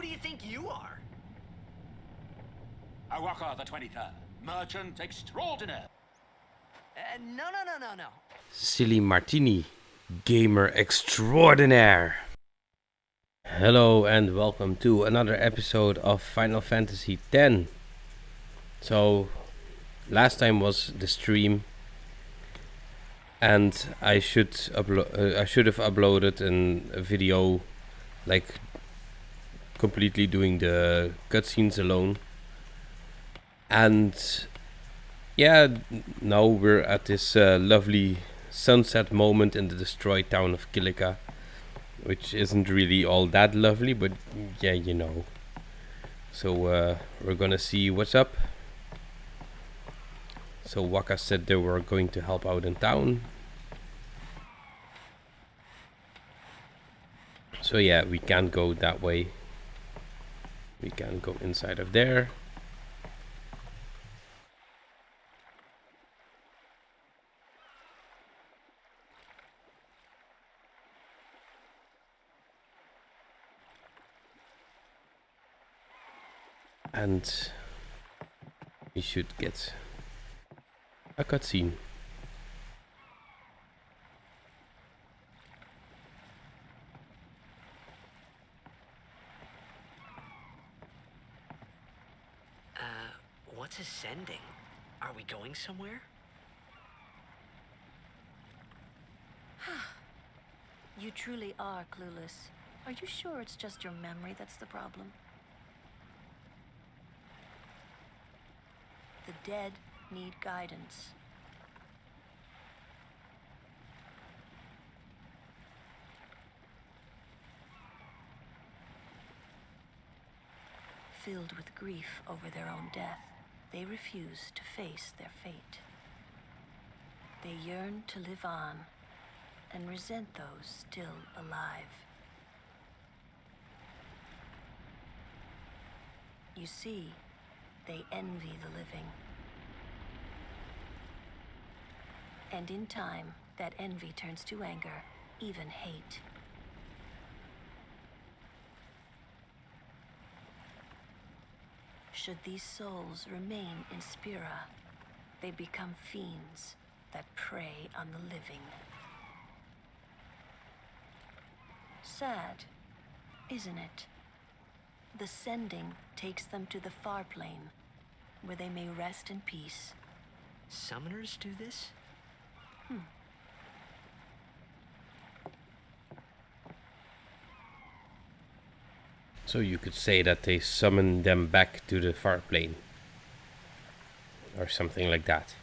do you think you are? Walker the 23rd, merchant extraordinaire. No. Silly Martini, gamer extraordinaire. Hello and welcome to another episode of Final Fantasy X. So, last time was the stream, and I should have uploaded a video, like completely doing the cutscenes alone. And yeah, now we're at this lovely sunset moment in the destroyed town of Kilika, which isn't really all that lovely, but yeah, you know. So we're gonna see what's up. So Waka said they were going to help out in town. So yeah, we can't go that way. We can't go inside of there. And we should get a cutscene. What's ascending? Are we going somewhere? You truly are clueless. Are you sure it's just your memory that's the problem? The dead need guidance. Filled with grief over their own death, they refuse to face their fate. They yearn to live on and resent those still alive. You see, they envy the living. And in time, that envy turns to anger, even hate. Should these souls remain in Spira, they become fiends that prey on the living. Sad, isn't it? The sending takes them to the far plane, where they may rest in peace. Summoners do this? So you could say that they summon them back to the far plane. Or something like that.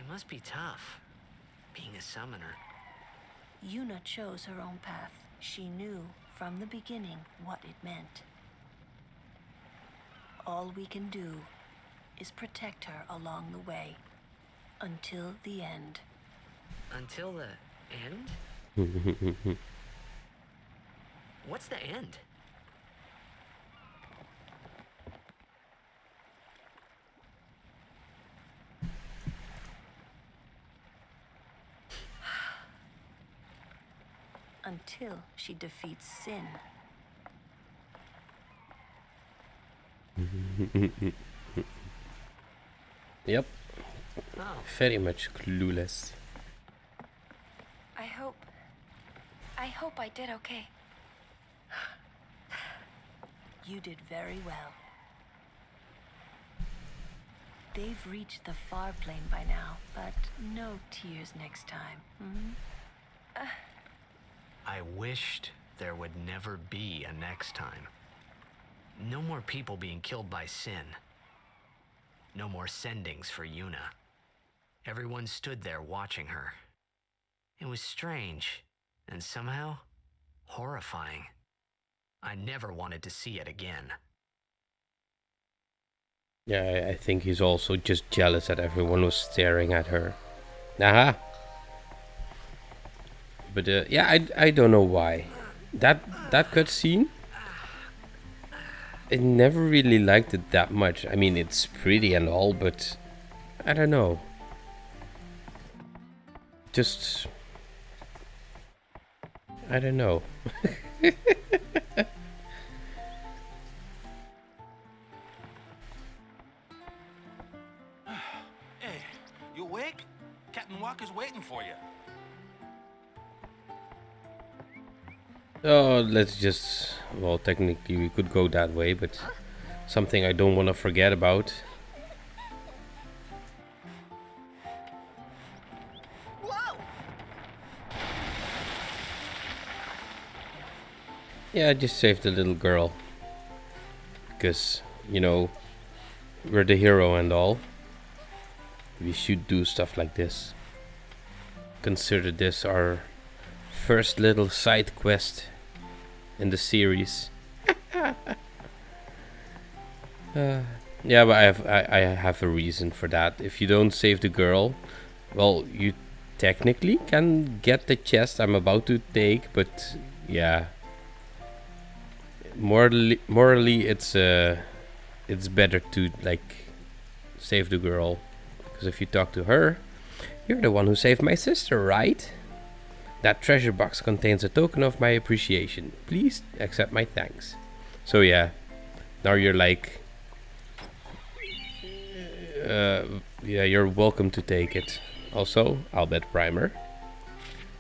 It must be tough, being a summoner. Yuna chose her own path. She knew from the beginning what it meant. All we can do is protect her along the way, until the end. Until the end? What's the end? Until she defeats sin. Yep, Oh, very much clueless. I hope I did okay. You did very well. They've reached the far plane by now, but no tears next time. I wished there would never be a next time. No more people being killed by sin. No more sendings for Yuna. Everyone stood there watching her. It was strange, and somehow horrifying. I never wanted to see it again. Yeah, I think he's also just jealous that everyone was staring at her. Aha! But yeah, I don't know why. That cutscene, I never really liked it that much. I mean, it's pretty and all, but I don't know. Just, I don't know. Hey, you awake? Captain Walker's waiting for you. Oh, let's just, well, technically we could go that way, but something I don't want to forget about. Whoa! Yeah, I just saved the little girl. Because, you know, we're the hero and all. We should do stuff like this. Consider this our first little side quest in the series. Yeah, but I have a reason for that. If you don't save the girl, well, you technically can get the chest I'm about to take, but yeah, morally it's better to like save the girl, because if you talk to her, you're the one who saved my sister, right? That treasure box contains a token of my appreciation. Please accept my thanks. So yeah, now you're like, yeah, you're welcome to take it. Also, I'll bet primer.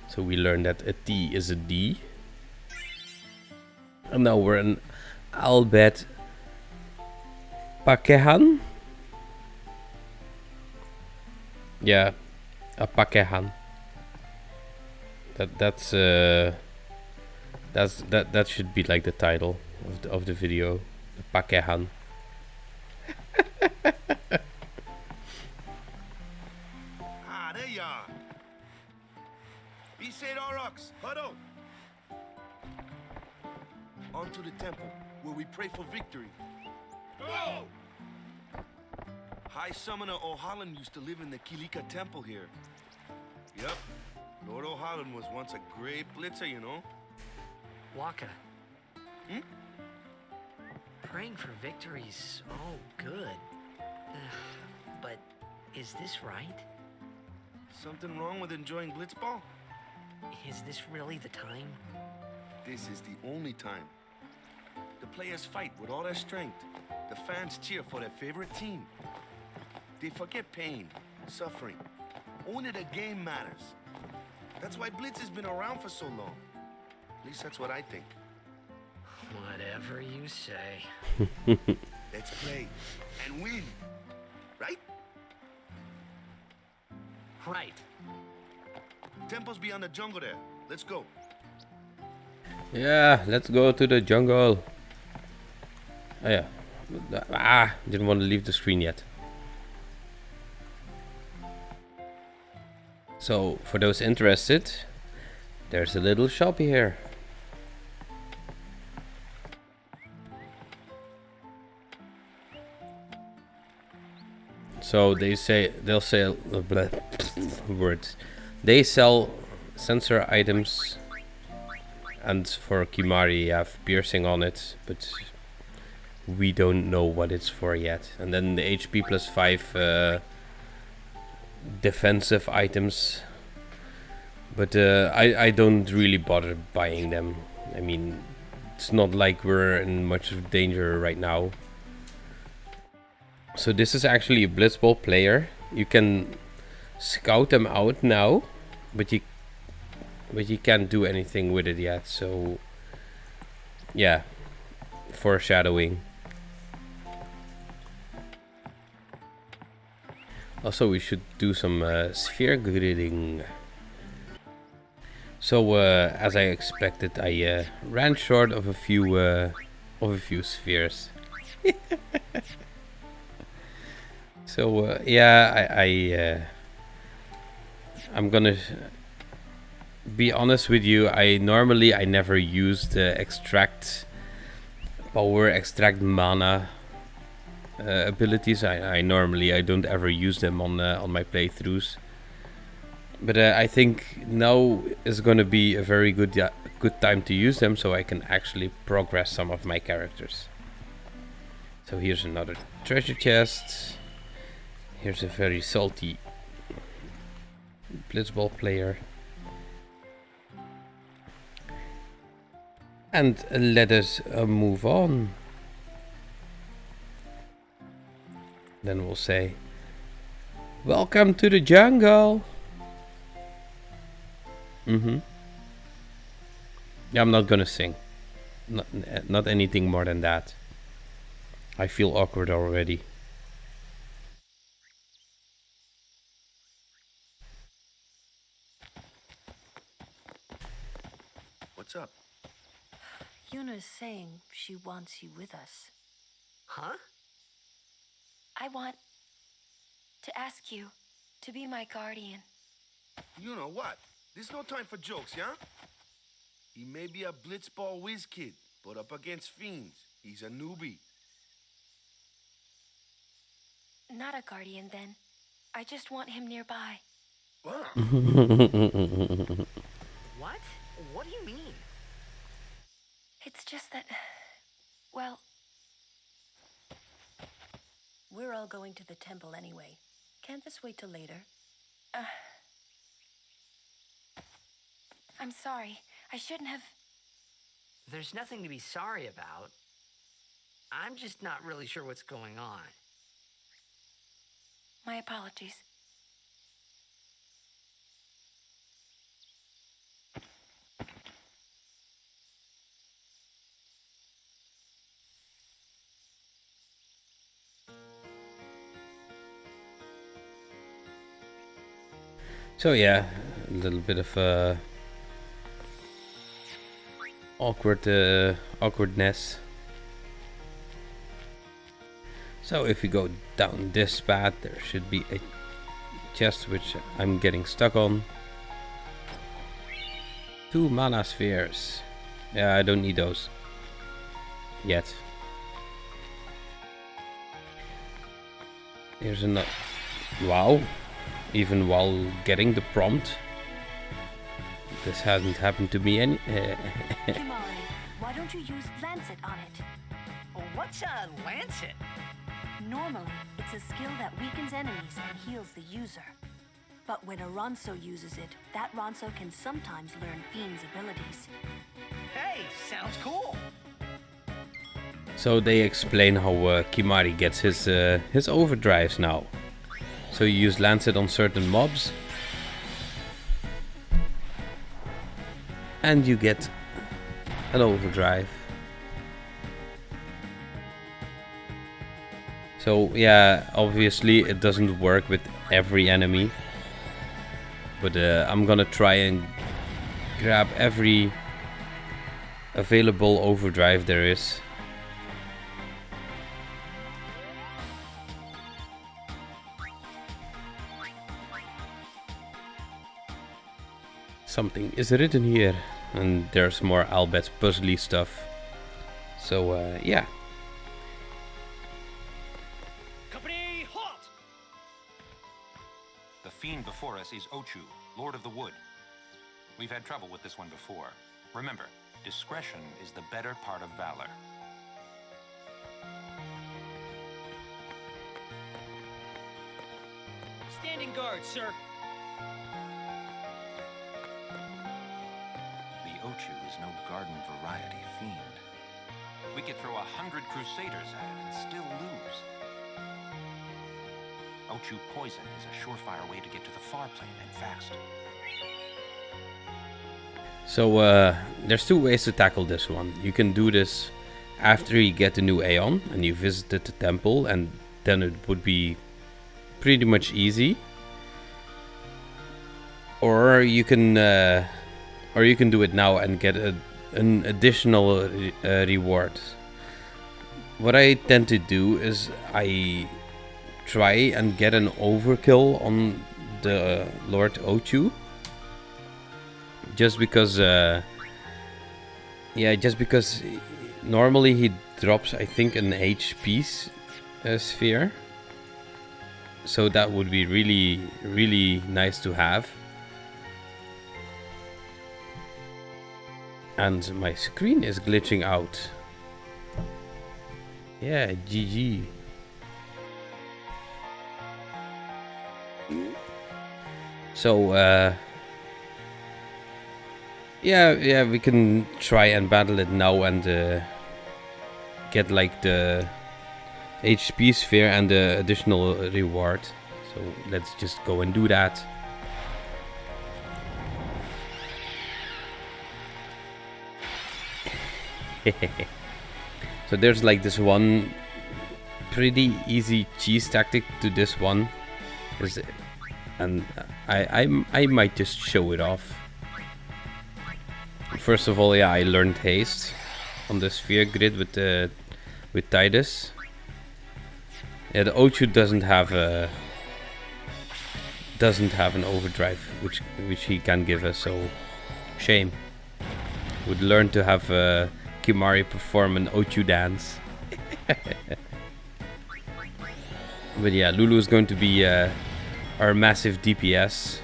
So we learned that a T is a D. And now we're an Albert Pakehan. Yeah, a Pakehan. That should be like the title of the video. The Pakehan. Ah, there you are. Be said Aurochs, huddle. On to the temple, where we pray for victory. Go! High Summoner O'Holland used to live in the Kilika Temple here. Yep. Lord O'Holland was once a great blitzer, you know. Waka. Hmm? Praying for victory's all good. But is this right? Something wrong with enjoying blitzball? Is this really the time? This is the only time. The players fight with all their strength. The fans cheer for their favorite team. They forget pain, suffering. Only the game matters. That's why Blitz has been around for so long. At least that's what I think. Whatever you say. Let's play and win, right? Right. Temple's beyond the jungle there. Let's go. Yeah, let's go to the jungle. Oh yeah. Didn't want to leave the screen yet. So for those interested, there's a little shop here. So they'll sell words. They sell sensor items, and for Kimahri you have piercing on it, but we don't know what it's for yet. And then the HP plus 5 defensive items, but I don't really bother buying them. I mean, it's not like we're in much of danger right now. So this is actually a Blitzball player. You can scout them out now, but you can't do anything with it yet. So yeah, foreshadowing. Also, we should do some sphere gridding. So as I expected, I ran short of a few spheres. So yeah, I'm gonna be honest with you. I never use the extract power, extract mana abilities. I don't ever use them on my playthroughs. But I think now is gonna be a very good time to use them, so I can actually progress some of my characters. So here's another treasure chest. Here's a very salty Blitzball player. And let us move on. Then we'll say, welcome to the jungle. Yeah, I'm not gonna sing. Not anything more than that. I feel awkward already. What's up? Yuna's saying she wants you with us. Huh? I want to ask you to be my guardian. You know what? There's no time for jokes, yeah? He may be a Blitzball whiz kid, but up against fiends, he's a newbie. Not a guardian, then. I just want him nearby. What? What? What do you mean? It's just that, well, we're all going to the temple anyway. Can't this wait till later? I'm sorry. I shouldn't have... There's nothing to be sorry about. I'm just not really sure what's going on. My apologies. So yeah, a little bit of awkwardness. So if we go down this path, there should be a chest which I'm getting stuck on. 2 mana spheres. Yeah, I don't need those yet. Here's another. Wow. Even while getting the prompt, this hasn't happened to me any. Kimahri, why don't you use Lancet on it? What's a lancet? Normally, it's a skill that weakens enemies and heals the user. But when a Ronso uses it, that Ronso can sometimes learn Fiend's abilities. Hey, sounds cool. So they explain how Kimahri gets his overdrives now. So you use Lancet on certain mobs, and you get an overdrive. So yeah, obviously it doesn't work with every enemy, but I'm gonna try and grab every available overdrive there is. Something is written here, and there's more Albert puzzly stuff. So yeah. Company, halt! The fiend before us is Ochu, Lord of the Wood. We've had trouble with this one before. Remember, discretion is the better part of valor. Standing guard, sir. The Ochu is no garden variety fiend. We could throw 100 crusaders at it and still lose. Ochu poison is a surefire way to get to the far plane and fast. So there's two ways to tackle this one. You can do this after you get the new Aeon and you visited the temple, and then it would be pretty much easy. Or you can do it now and get an additional reward. What I tend to do is I try and get an overkill on the Lord Ochu. Just because normally he drops, I think, an HP sphere. So that would be really, really nice to have. And my screen is glitching out. Yeah, GG. So, yeah, we can try and battle it now and get like the HP sphere and the additional reward. So let's just go and do that. So there's like this one pretty easy cheese tactic to this one, and I might just show it off. First of all, yeah, I learned haste on the sphere grid with Titus. Yeah, the Ochu doesn't have an overdrive, which he can give us. So shame. Would learn to have Kimahri perform an Ochu dance. But yeah, Lulu is going to be our massive DPS.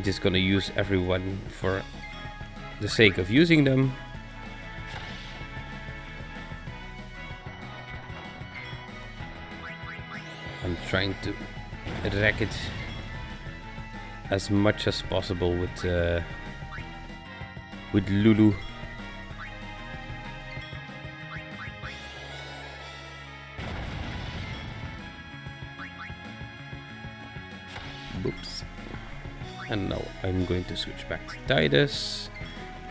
Just gonna use everyone for the sake of using them. I'm trying to wreck it as much as possible with Lulu. Oops. And now I'm going to switch back to Titus.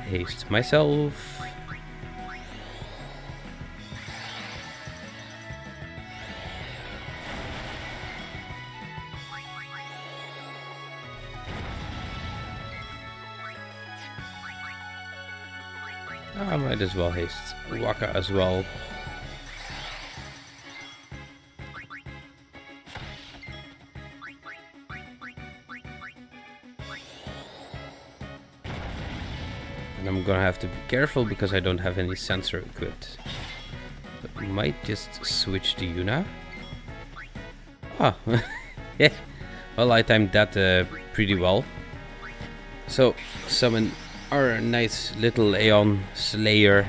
Haste myself. I might as well haste Waka as well. And I'm gonna have to be careful because I don't have any sensor equipped. But might just switch to Yuna. Ah, yeah. Well, I timed that pretty well. So, summon our nice little Aeon Slayer.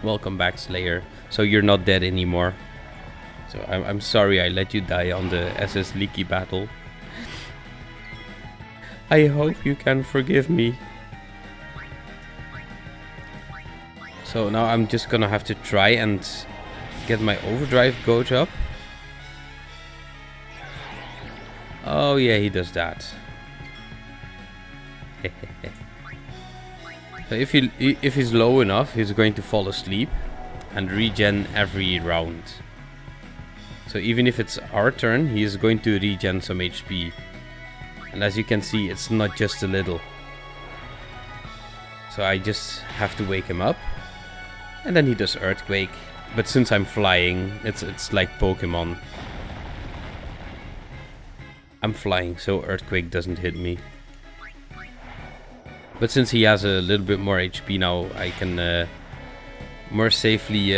Welcome back, Slayer. So you're not dead anymore. So I'm sorry I let you die on the SS Leaky battle. I hope you can forgive me. So now I'm just gonna have to try and get my overdrive gauge up. Oh yeah, he does that. So if he's low enough, he's going to fall asleep and regen every round. So even if it's our turn, he is going to regen some HP. And as you can see, it's not just a little. So I just have to wake him up. And then he does Earthquake. But since I'm flying, it's like Pokemon. I'm flying, so Earthquake doesn't hit me. But since he has a little bit more HP now, I can more safely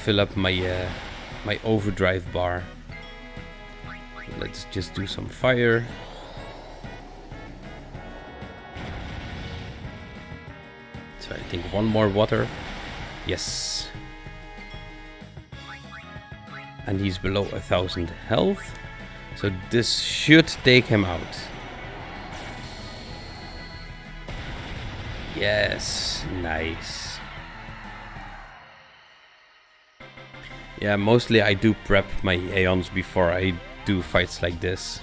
fill up my my overdrive bar. Let's just do some fire. So I think one more water. Yes. And he's below 1000 health. So this should take him out. Yes, nice. Yeah, mostly I do prep my Aeons before I do fights like this.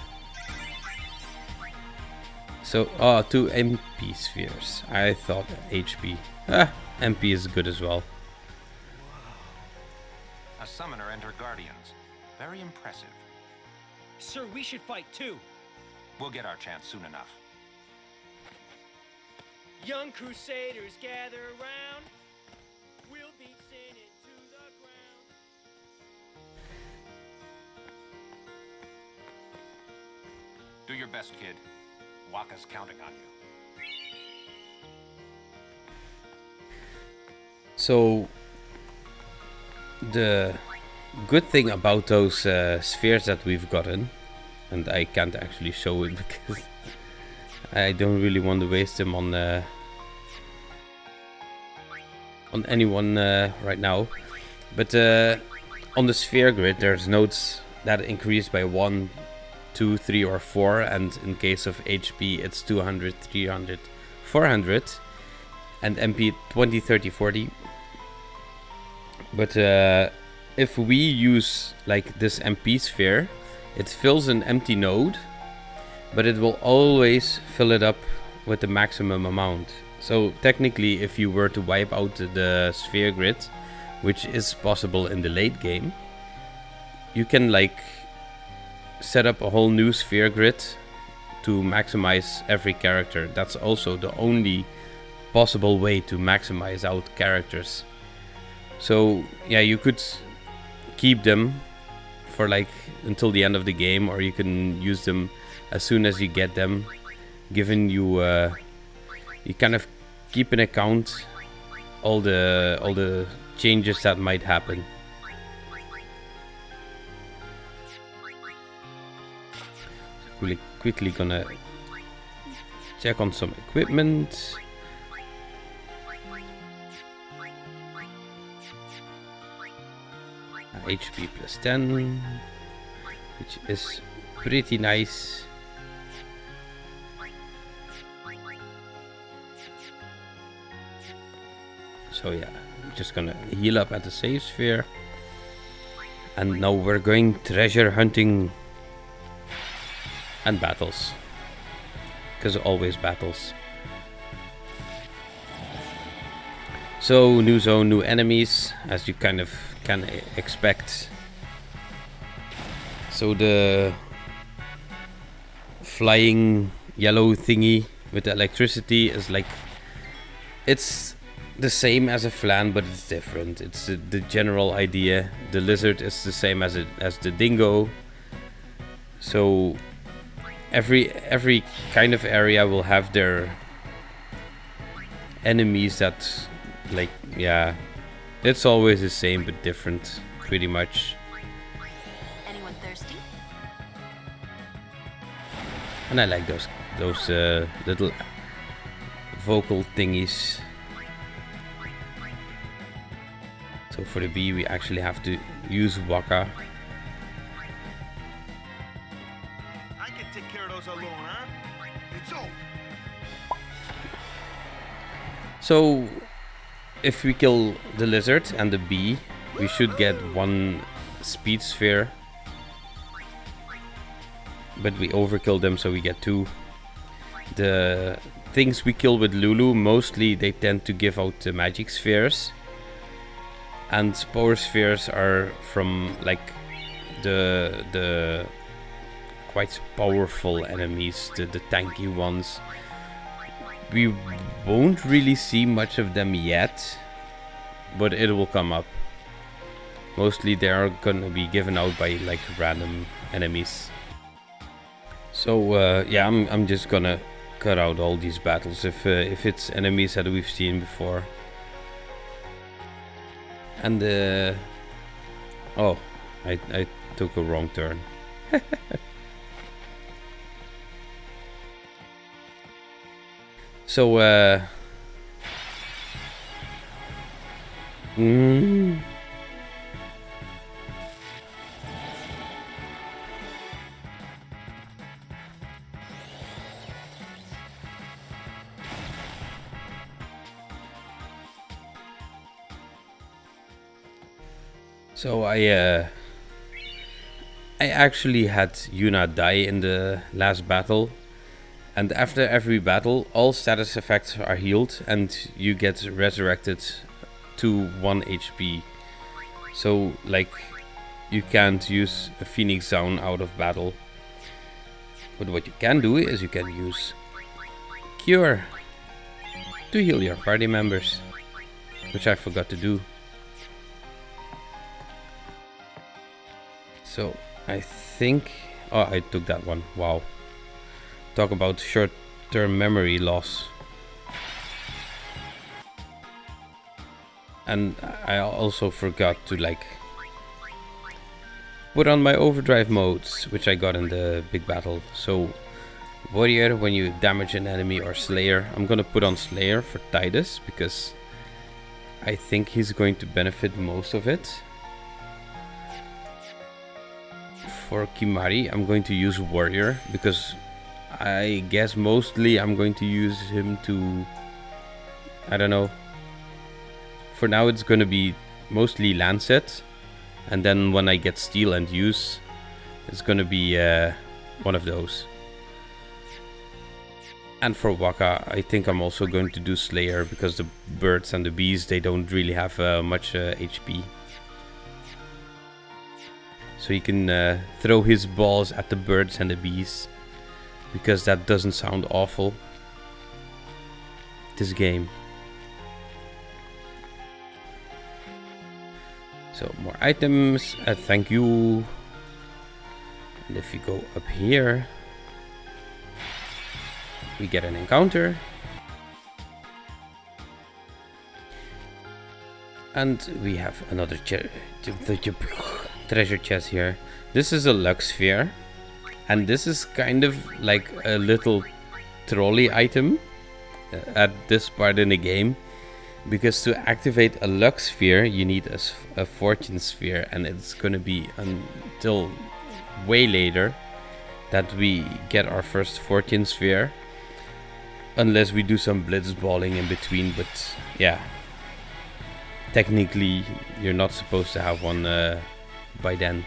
So, 2 MP spheres. I thought HP. MP is good as well. A summoner entered Guardians. Very impressive. Sir, we should fight too. We'll get our chance soon enough. Young crusaders gather around. We'll beat sin into the ground. Do your best, kid. Waka's counting on you. So the good thing about those spheres that we've gotten, and I can't actually show it because I don't really want to waste them on anyone right now, but on the sphere grid there's nodes that increase by 1, 2, 3 or 4, and in case of HP it's 200, 300, 400, and MP 20, 30, 40. But if we use like this MP sphere, it fills an empty node, but it will always fill it up with the maximum amount. So technically, if you were to wipe out the sphere grid, which is possible in the late game, you can like set up a whole new sphere grid to maximize every character. That's also the only possible way to maximize out characters. So yeah, you could keep them for like until the end of the game, or you can use them as soon as you get them, given you you kind of keep in account all the changes that might happen. Really quickly gonna check on some equipment. HP plus 10, which is pretty nice. So yeah, I'm just gonna heal up at the save sphere. And now we're going treasure hunting and battles. Because always battles. So new zone, new enemies, as you kind of can expect. So the flying yellow thingy with the electricity is like, it's the same as a flan, but it's different. It's the general idea. The lizard is the same as the dingo. So every kind of area will have their enemies that, like, yeah, it's always the same but different, pretty much. Anyone thirsty? And I like those little vocal thingies. So for the bee, we actually have to use Waka. I can take care of those alone, huh? It's over. So if we kill the lizard and the bee, we should get 1 speed sphere. But we overkill them, so we get 2. The things we kill with Lulu, mostly they tend to give out the magic spheres. And power spheres are from like the quite powerful enemies, the tanky ones. We won't really see much of them yet, but it will come up. Mostly they are gonna be given out by like random enemies. So yeah, I'm just gonna cut out all these battles if it's enemies that we've seen before. And oh, I took a wrong turn. So So I actually had Yuna die in the last battle, and after every battle all status effects are healed and you get resurrected to 1 HP. So like you can't use a Phoenix Down out of battle, but what you can do is you can use Cure to heal your party members, which I forgot to do. So I think, oh, I took that one. Wow. Talk about short-term memory loss. And I also forgot to like put on my overdrive modes, which I got in the big battle. So warrior, when you damage an enemy, or slayer, I'm gonna put on slayer for Titus because I think he's going to benefit most of it. For Kimahri, I'm going to use warrior because I guess mostly I'm going to use him to, I don't know. For now it's going to be mostly Lancet, and then when I get steel and use, it's going to be one of those. And for Waka, I think I'm also going to do Slayer because the birds and the bees, they don't really have much HP. So he can throw his balls at the birds and the bees, because that doesn't sound awful, this game. So more items, thank you. And if you go up here, we get an encounter. And we have another treasure chest here. This is a luck sphere, and this is kind of like a little trolley item at this part in the game, because to activate a luck sphere you need a fortune sphere, and it's gonna be until way later that we get our first fortune sphere, unless we do some blitzballing in between. But yeah, technically you're not supposed to have one by then.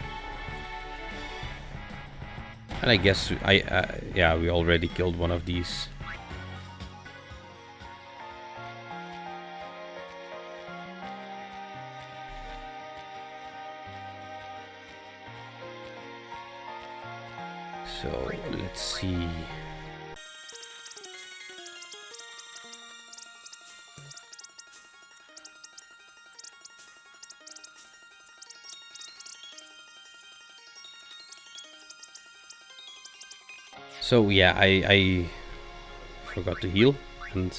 And I guess yeah, we already killed one of these. So let's see. So yeah, I forgot to heal, and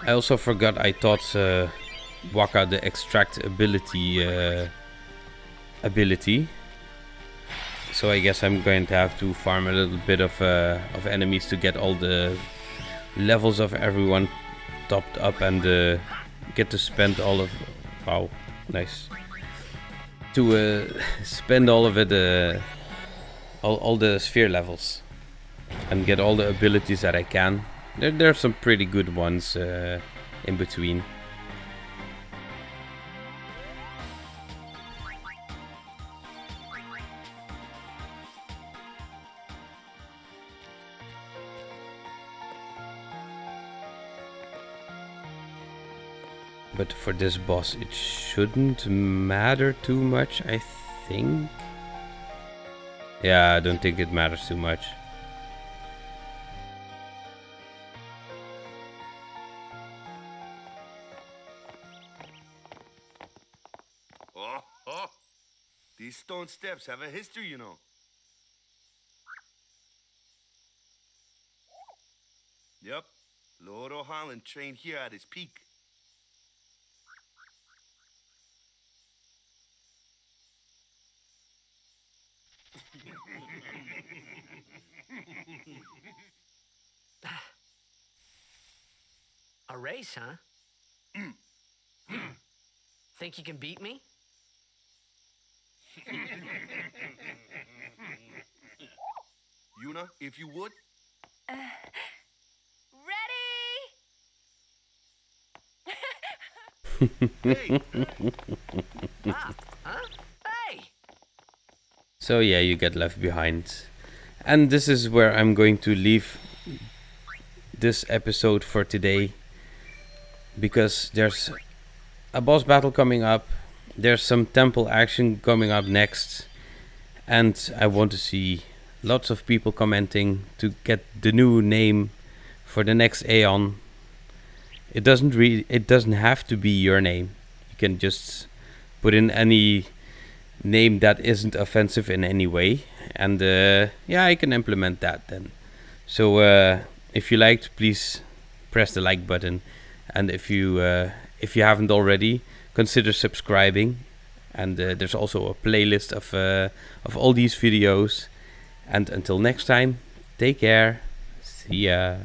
I also forgot, I thought Waka the extract ability so I guess I'm going to have to farm a little bit of enemies to get all the levels of everyone topped up, and get to spend all of, wow, nice, to spend all of it, all the sphere levels, and get all the abilities that I can. There are some pretty good ones in between. But for this boss it shouldn't matter too much, I think. Yeah, I don't think it matters too much. Oh, these stone steps have a history, you know. Lord Holland trained here at his peak. A race, huh? Think you can beat me? Yuna, if you would. Ready? Hey! Ah, huh? Hey! So yeah, you get left behind. And this is where I'm going to leave this episode for today. Because there's a boss battle coming up. There's some temple action coming up next. And I want to see lots of people commenting to get the new name for the next Aeon. It doesn't have to be your name. You can just put in any name that isn't offensive in any way, and yeah, I can implement that then. So if you liked, please press the like button, and if you haven't already, consider subscribing. And there's also a playlist of all these videos. And until next time, take care. See ya.